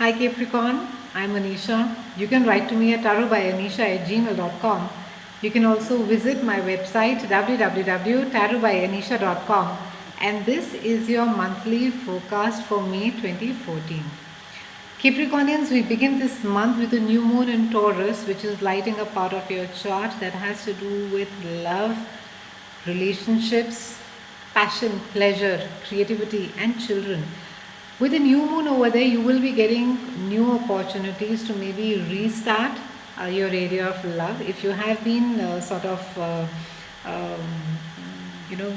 Hi Capricorn, I'm Anisha. You can write to me at tarotbyanisha@gmail.com. You can also visit my website www.tarotbyanisha.com, and this is your monthly forecast for May 2014. Capricornians, we begin this month with a new moon in Taurus, which is lighting a part of your chart that has to do with love, relationships, passion, pleasure, creativity, and children. With the new moon over there, you will be getting new opportunities to maybe restart your area of love. If you have been um,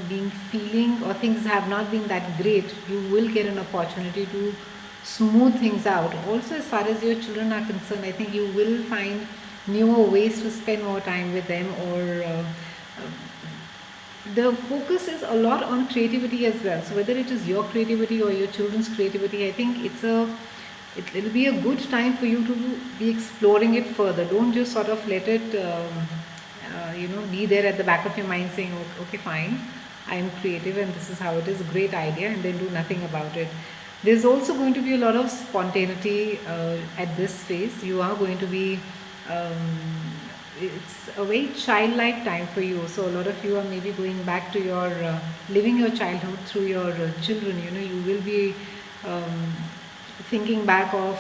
being feeling or things have not been that great, you will get an opportunity to smooth things out. Also, as far as your children are concerned, I think you will find newer ways to spend more time with them, or the focus is a lot on creativity as well. So whether it is your creativity or your children's creativity, I think it'll be a good time for you to be exploring it further. Don't just sort of let it be there at the back of your mind saying, okay, fine, I am creative and this is how it is, a great idea, and then do nothing about it. There's also going to be a lot of spontaneity at this phase. You are going to be it's a very childlike time for you. So a lot of you are maybe going back to your living your childhood through your children. You will be um, thinking back of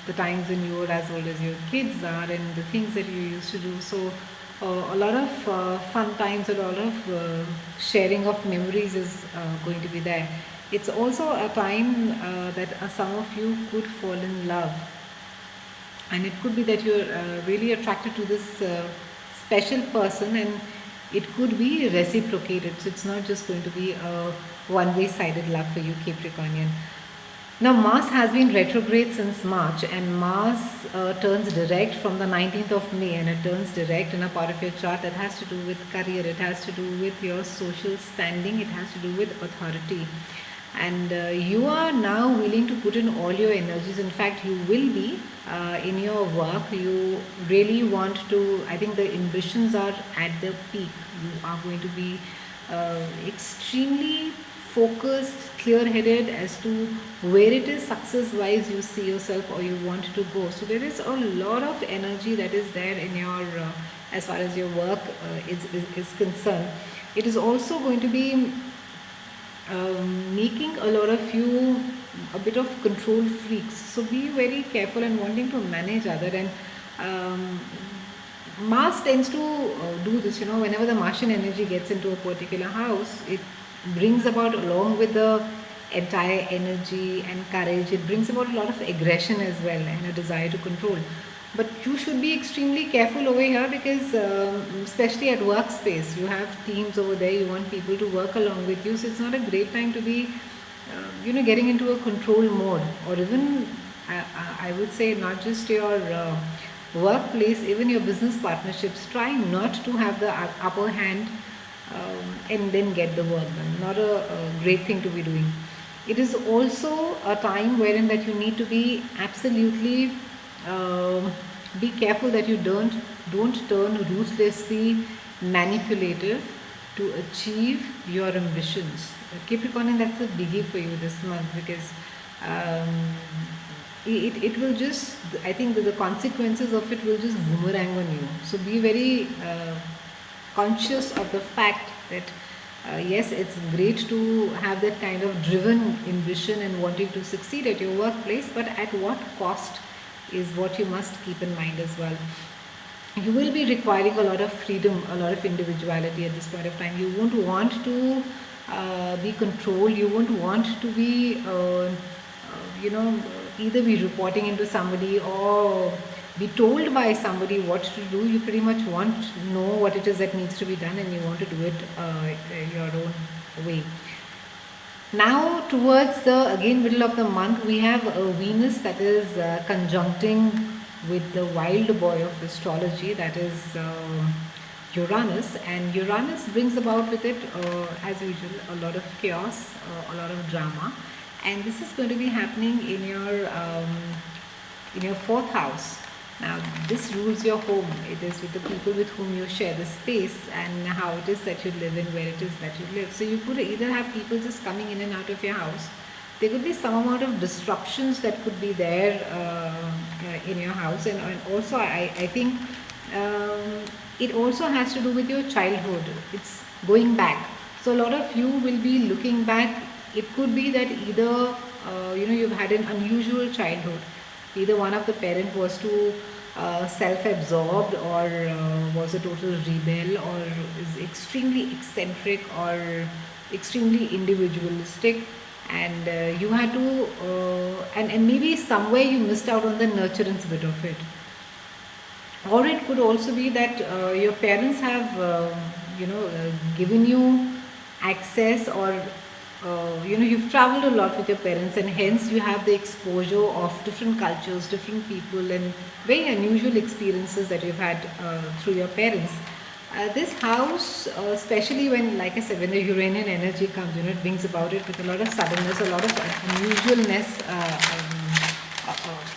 the times when you were as old as your kids are and the things that you used to do. So a lot of fun times, a lot of sharing of memories is going to be there. It's also a time that some of you could fall in love, and it could be that you're really attracted to this special person, and it could be reciprocated. So it's not just going to be a one-way sided love for you, Capricornian. Now, Mars has been retrograde since March, and Mars turns direct from the 19th of May, and it turns direct in a part of your chart that has to do with career, it has to do with your social standing, it has to do with authority. And you are now willing to put in all your energies. In fact, you will be in your work. You really want to, I think the ambitions are at the peak. You are going to be extremely focused, clear headed as to where it is success wise you see yourself or you want to go. So there is a lot of energy that is there in your as far as your work is concerned. It is also going to be making a lot of you a bit of control freaks. So be very careful and wanting to manage other. And Mars tends to do this, whenever the Martian energy gets into a particular house, it brings about, along with the entire energy and courage, it brings about a lot of aggression as well and a desire to control. But you should be extremely careful over here because, especially at workspace, you have teams over there, you want people to work along with you. So it's not a great time to be, getting into a control mode, or even, I would say, not just your workplace, even your business partnerships. Try not to have the upper hand and then get the work done. Not a great thing to be doing. It is also a time wherein that you need to be absolutely be careful that you don't turn ruthlessly manipulative to achieve your ambitions. Capricorn, and that's a biggie for you this month because um, it will just, I think that the consequences of it will just boomerang on you. So be very conscious of the fact that yes, it's great to have that kind of driven ambition and wanting to succeed at your workplace, but at what cost is what you must keep in mind as well. You will be requiring a lot of freedom, a lot of individuality at this point of time. You won't want to be controlled. You won't want to be, either be reporting into somebody or be told by somebody what to do. You pretty much want to know what it is that needs to be done, and you want to do it your own way. Now, towards the again middle of the month, we have a Venus that is conjuncting with the wild boy of astrology, that is Uranus, and Uranus brings about with it, as usual, a lot of chaos, a lot of drama, and this is going to be happening in your fourth house. Now, this rules your home. It is with the people with whom you share the space and how it is that you live and where it is that you live. So you could either have people just coming in and out of your house, there could be some amount of disruptions that could be there in your house. And also I think it also has to do with your childhood. It's going back. So a lot of you will be looking back. It could be that either you've had an unusual childhood. Either one of the parent was too self-absorbed, or was a total rebel, or is extremely eccentric, or extremely individualistic, and you had to and maybe somewhere you missed out on the nurturance bit of it. Or it could also be that your parents have given you access, or you've traveled a lot with your parents, and hence you have the exposure of different cultures, different people, and very unusual experiences that you've had through your parents. This house, especially when, like I said, when the Uranian energy comes, it brings about it with a lot of suddenness, a lot of unusualness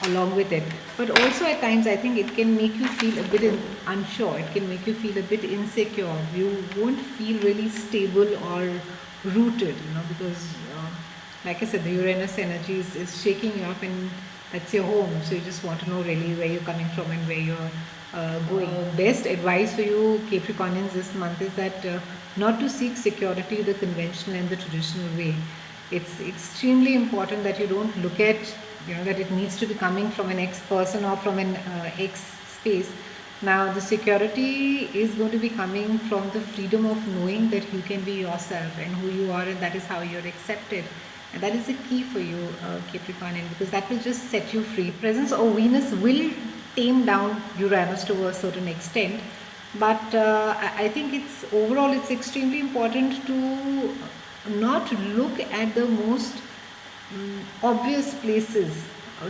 along with it. But also at times, I think it can make you feel a bit unsure. It can make you feel a bit insecure. You won't feel really stable or rooted, because, like I said, the Uranus energy is shaking you up, and that's your home. So you just want to know really where you're coming from and where you're going. Best advice for you Capricornians this month is that not to seek security the conventional and the traditional way. It's extremely important that you don't look at that it needs to be coming from an X person or from an X space. Now the security is going to be coming from the freedom of knowing that you can be yourself and who you are, and that is how you're accepted. And that is the key for you, Capricornian, because that will just set you free. Presence of Venus will tame down Uranus to a certain extent, but I think it's extremely important to not look at the most obvious places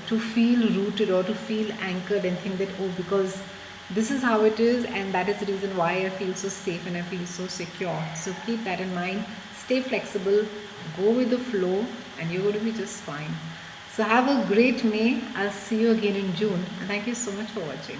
to feel rooted or to feel anchored and think that, because this is how it is, and that is the reason why I feel so safe and I feel so secure. So keep that in mind. Stay flexible, go with the flow, and you're going to be just fine. So have a great May. I'll see you again in June, and thank you so much for watching.